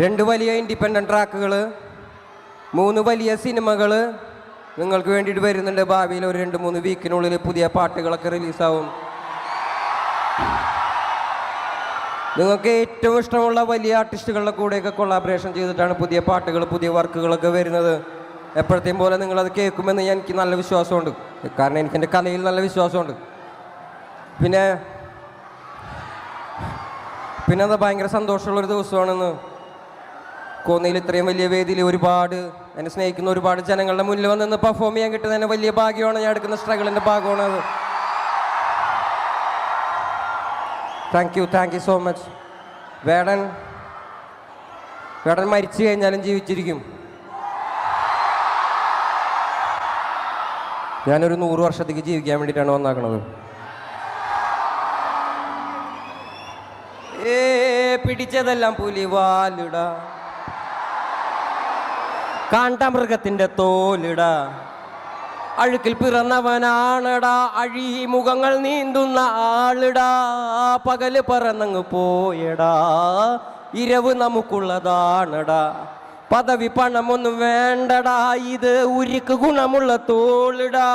2 വലിയ ഇൻഡിപെൻഡൻറ്റ് ട്രാക്കുകൾ, 3 വലിയ സിനിമകൾ നിങ്ങൾക്ക് വേണ്ടിയിട്ട് വരുന്നുണ്ട്. ഭാവിയിൽ ഒരു 2-3 വീക്കിനുള്ളിൽ പുതിയ പാട്ടുകളൊക്കെ റിലീസാവും. നിങ്ങൾക്ക് ഏറ്റവും ഇഷ്ടമുള്ള വലിയ ആർട്ടിസ്റ്റുകളുടെ കൂടെയൊക്കെ കൊളാബറേഷൻ ചെയ്തിട്ടാണ് പുതിയ പാട്ടുകൾ, പുതിയ വർക്കുകളൊക്കെ വരുന്നത്. എപ്പോഴത്തെയും പോലെ നിങ്ങളത് കേൾക്കുമെന്ന് എനിക്ക് നല്ല വിശ്വാസമുണ്ട്. കാരണം എനിക്കെൻ്റെ കലയിൽ നല്ല വിശ്വാസമുണ്ട്. പിന്നെ അത് ഭയങ്കര സന്തോഷമുള്ളൊരു ദിവസമാണെന്ന്. കോന്നിയിൽ ഇത്രയും വലിയ വേദിയിൽ ഒരുപാട് എന്നെ സ്നേഹിക്കുന്ന ഒരുപാട് ജനങ്ങളുടെ മുന്നിൽ വന്ന് പെർഫോം ചെയ്യാൻ കിട്ടുന്ന തന്നെ വലിയ ഭാഗ്യമാണ്. ഞാൻ എടുക്കുന്ന സ്ട്രഗിളിൻ്റെ ഭാഗമാണ് അത്. Thank you so much. Vedan മരിച്ചു കഴിഞ്ഞാലും ജീവിച്ചിരിക്കും. ഞാനൊരു 100 വർഷത്തേക്ക് ജീവിക്കാൻ വേണ്ടിയിട്ടാണ് വന്നാക്കണത്. പിടിച്ചതെല്ലാം പുലിവാലിട, കാണ്ടാമൃഗത്തിൻ്റെ തോലിട, അഴുക്കിൽ പിറന്നവനാണടാ, അഴിമുഖങ്ങൾ നീന്തുന്ന ആളിടാ, പകല് പറന്നങ്ങ് പോയടാ, ഇരവ് നമുക്കുള്ളതാണടാ, പദവി പണമൊന്നും വേണ്ടടാ, ഇത് ഉരുക്ക് ഗുണമുള്ള തോളിടാ.